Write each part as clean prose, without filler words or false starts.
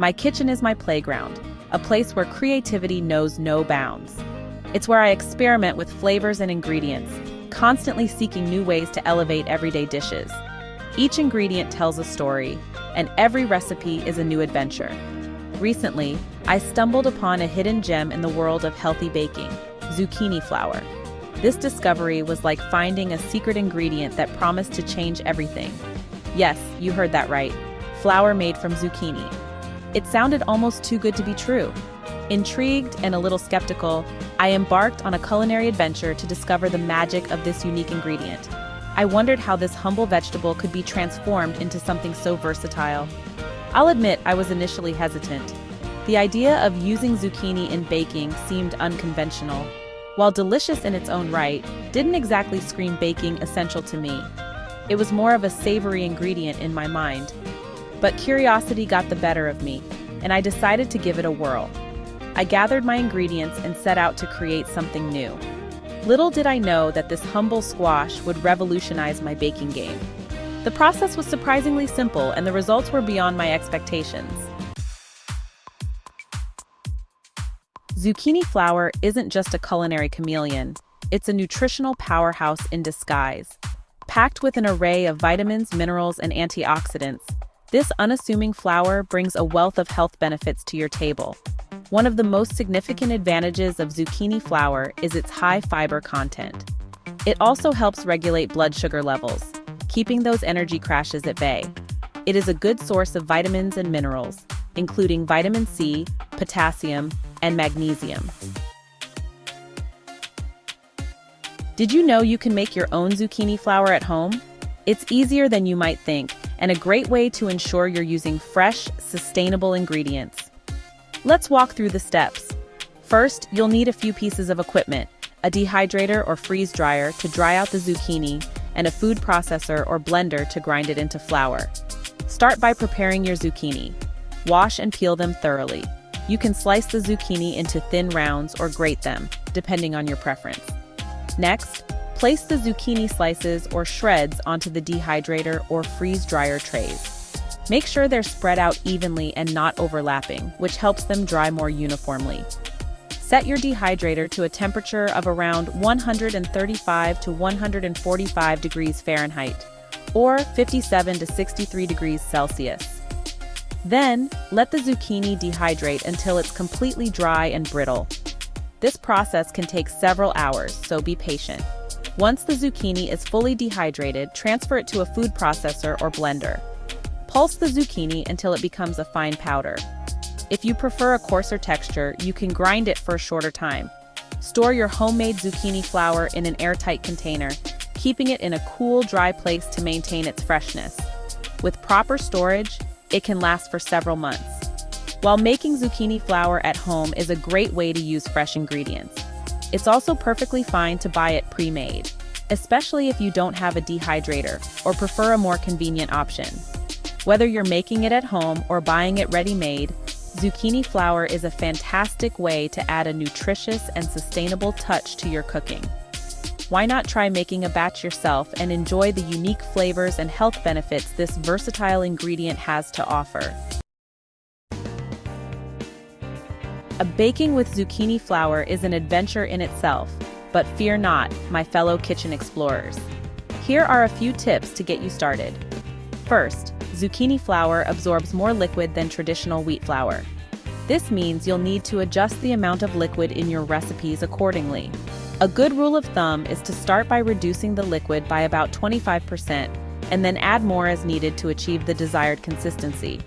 My kitchen is my playground, a place where creativity knows no bounds. It's where I experiment with flavors and ingredients, constantly seeking new ways to elevate everyday dishes. Each ingredient tells a story, and every recipe is a new adventure. Recently, I stumbled upon a hidden gem in the world of healthy baking: zucchini flour. This discovery was like finding a secret ingredient that promised to change everything. Yes, you heard that right. Flour made from zucchini. It sounded almost too good to be true. Intrigued and a little skeptical, I embarked on a culinary adventure to discover the magic of this unique ingredient. I wondered how this humble vegetable could be transformed into something so versatile. I'll admit I was initially hesitant. The idea of using zucchini in baking seemed unconventional. While delicious in its own right, didn't exactly scream baking essential to me. It was more of a savory ingredient in my mind. But curiosity got the better of me, and I decided to give it a whirl. I gathered my ingredients and set out to create something new. Little did I know that this humble squash would revolutionize my baking game. The process was surprisingly simple, and the results were beyond my expectations. Zucchini flour isn't just a culinary chameleon, it's a nutritional powerhouse in disguise. Packed with an array of vitamins, minerals, and antioxidants, this unassuming flour brings a wealth of health benefits to your table. One of the most significant advantages of zucchini flour is its high fiber content. It also helps regulate blood sugar levels, keeping those energy crashes at bay. It is a good source of vitamins and minerals, including vitamin C, potassium, and magnesium. Did you know you can make your own zucchini flour at home? It's easier than you might think, and a great way to ensure you're using fresh, sustainable ingredients. Let's walk through the steps. First, you'll need a few pieces of equipment: a dehydrator or freeze dryer to dry out the zucchini, and a food processor or blender to grind it into flour. Start by preparing your zucchini. Wash and peel them thoroughly. You can slice the zucchini into thin rounds or grate them, depending on your preference. Next, place the zucchini slices or shreds onto the dehydrator or freeze dryer trays. Make sure they're spread out evenly and not overlapping, which helps them dry more uniformly. Set your dehydrator to a temperature of around 135 to 145 degrees Fahrenheit, or 57 to 63 degrees Celsius. Then, let the zucchini dehydrate until it's completely dry and brittle. This process can take several hours, so be patient. Once the zucchini is fully dehydrated, transfer it to a food processor or blender. Pulse the zucchini until it becomes a fine powder. If you prefer a coarser texture, you can grind it for a shorter time. Store your homemade zucchini flour in an airtight container, keeping it in a cool, dry place to maintain its freshness. With proper storage, it can last for several months. While making zucchini flour at home is a great way to use fresh ingredients, it's also perfectly fine to buy it pre-made, especially if you don't have a dehydrator or prefer a more convenient option. Whether you're making it at home or buying it ready-made, zucchini flour is a fantastic way to add a nutritious and sustainable touch to your cooking. Why not try making a batch yourself and enjoy the unique flavors and health benefits this versatile ingredient has to offer? Baking with zucchini flour is an adventure in itself, but fear not, my fellow kitchen explorers. Here are a few tips to get you started. First, zucchini flour absorbs more liquid than traditional wheat flour. This means you'll need to adjust the amount of liquid in your recipes accordingly. A good rule of thumb is to start by reducing the liquid by about 25% and then add more as needed to achieve the desired consistency.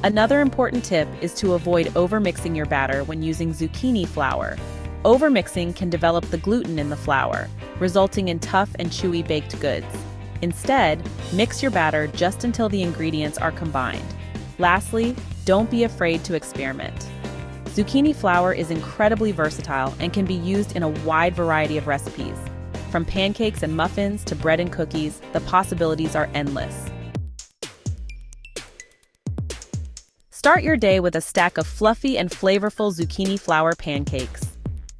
Another important tip is to avoid overmixing your batter when using zucchini flour. Overmixing can develop the gluten in the flour, resulting in tough and chewy baked goods. Instead, mix your batter just until the ingredients are combined. Lastly, don't be afraid to experiment. Zucchini flour is incredibly versatile and can be used in a wide variety of recipes. From pancakes and muffins to bread and cookies, the possibilities are endless. Start your day with a stack of fluffy and flavorful zucchini flour pancakes.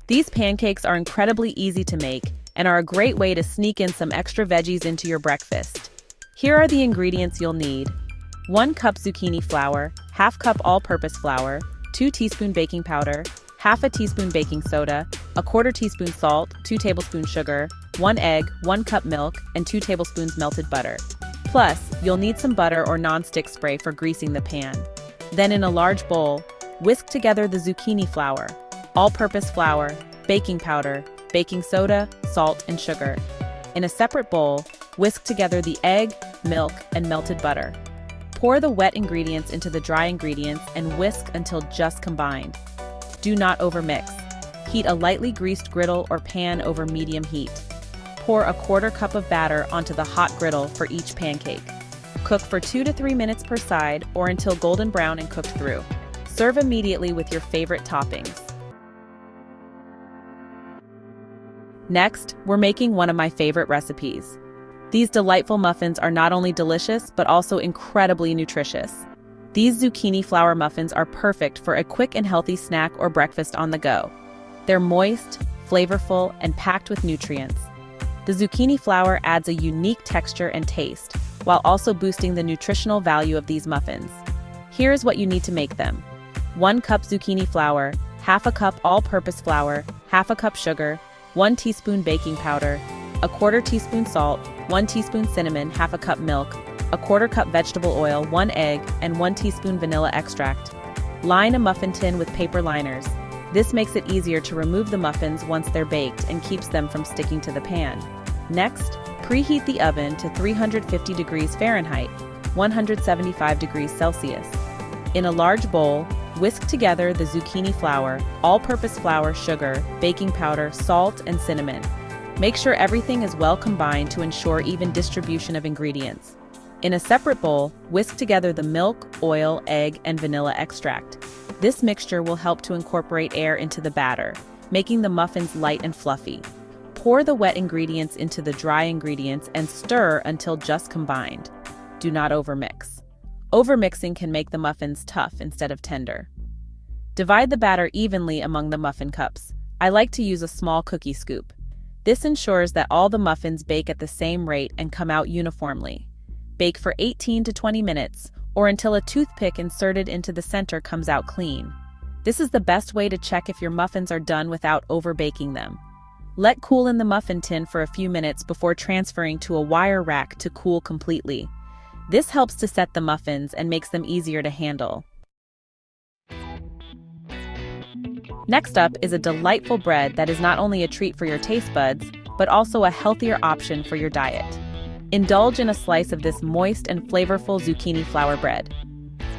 These pancakes are incredibly easy to make and are a great way to sneak in some extra veggies into your breakfast. Here are the ingredients you'll need: 1 cup zucchini flour, 1/2 cup all-purpose flour, 2 teaspoon baking powder, 1/2 teaspoon baking soda, 1/4 teaspoon salt, 2 tablespoons sugar, 1 egg, 1 cup milk, and 2 tablespoons melted butter. Plus, you'll need some butter or non-stick spray for greasing the pan. Then in a large bowl, whisk together the zucchini flour, all-purpose flour, baking powder, baking soda, salt, and sugar. In a separate bowl, whisk together the egg, milk, and melted butter. Pour the wet ingredients into the dry ingredients and whisk until just combined. Do not overmix. Heat a lightly greased griddle or pan over medium heat. Pour 1/4 cup of batter onto the hot griddle for each pancake. Cook for 2 to 3 minutes per side or until golden brown and cooked through. Serve immediately with your favorite toppings. Next, we're making one of my favorite recipes. These delightful muffins are not only delicious, but also incredibly nutritious. These zucchini flour muffins are perfect for a quick and healthy snack or breakfast on the go. They're moist, flavorful, and packed with nutrients. The zucchini flour adds a unique texture and taste, while also boosting the nutritional value of these muffins. Here's what you need to make them. 1 cup zucchini flour, 1/2 cup all-purpose flour, 1/2 cup sugar, 1 teaspoon baking powder, 1/4 teaspoon salt, 1 teaspoon cinnamon, 1/2 cup milk, 1/4 cup vegetable oil, 1 egg, and 1 teaspoon vanilla extract. Line a muffin tin with paper liners. This makes it easier to remove the muffins once they're baked and keeps them from sticking to the pan. Next, preheat the oven to 350 degrees Fahrenheit, 175 degrees Celsius. In a large bowl, whisk together the zucchini flour, all-purpose flour, sugar, baking powder, salt, and cinnamon. Make sure everything is well combined to ensure even distribution of ingredients. In a separate bowl, whisk together the milk, oil, egg, and vanilla extract. This mixture will help to incorporate air into the batter, making the muffins light and fluffy. Pour the wet ingredients into the dry ingredients and stir until just combined. Do not overmix. Overmixing can make the muffins tough instead of tender. Divide the batter evenly among the muffin cups. I like to use a small cookie scoop. This ensures that all the muffins bake at the same rate and come out uniformly. Bake for 18 to 20 minutes, or until a toothpick inserted into the center comes out clean. This is the best way to check if your muffins are done without overbaking them. Let cool in the muffin tin for a few minutes before transferring to a wire rack to cool completely. This helps to set the muffins and makes them easier to handle. Next up is a delightful bread that is not only a treat for your taste buds, but also a healthier option for your diet. Indulge in a slice of this moist and flavorful zucchini flour bread.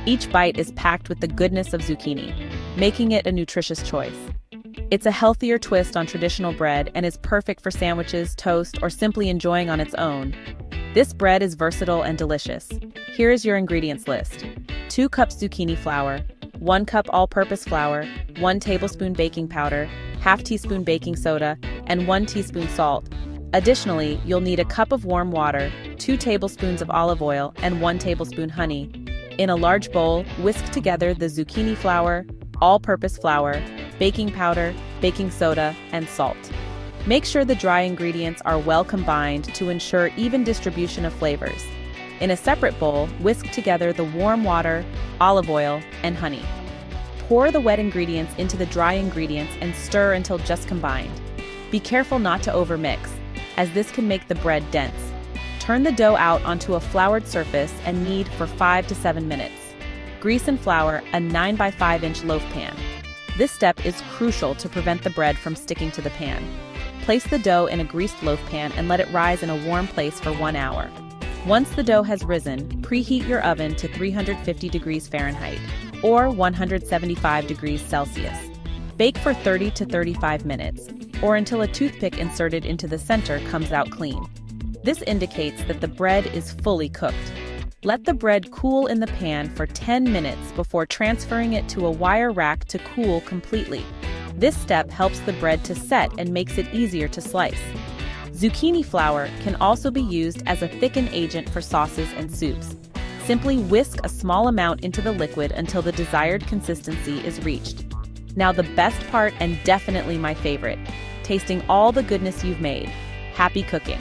Each bite is packed with the goodness of zucchini, making it a nutritious choice. It's a healthier twist on traditional bread and is perfect for sandwiches, toast, or simply enjoying on its own. This bread is versatile and delicious. Here is your ingredients list. 2 cups zucchini flour, 1 cup all-purpose flour, 1 tablespoon baking powder, 1/2 teaspoon baking soda, and 1 teaspoon salt. Additionally, you'll need a cup of warm water, 2 tablespoons of olive oil, and 1 tablespoon honey. In a large bowl, whisk together the zucchini flour, all-purpose flour, baking powder, baking soda, and salt. Make sure the dry ingredients are well combined to ensure even distribution of flavors. In a separate bowl, whisk together the warm water, olive oil, and honey. Pour the wet ingredients into the dry ingredients and stir until just combined. Be careful not to overmix, as this can make the bread dense. Turn the dough out onto a floured surface and knead for 5 to 7 minutes. Grease and flour a 9 by 5 inch loaf pan. This step is crucial to prevent the bread from sticking to the pan. Place the dough in a greased loaf pan and let it rise in a warm place for 1 hour. Once the dough has risen, preheat your oven to 350 degrees Fahrenheit, or 175 degrees Celsius. Bake for 30 to 35 minutes, or until a toothpick inserted into the center comes out clean. This indicates that the bread is fully cooked. Let the bread cool in the pan for 10 minutes before transferring it to a wire rack to cool completely. This step helps the bread to set and makes it easier to slice. Zucchini flour can also be used as a thicken agent for sauces and soups. Simply whisk a small amount into the liquid until the desired consistency is reached. Now the best part, and definitely my favorite, tasting all the goodness you've made. Happy cooking!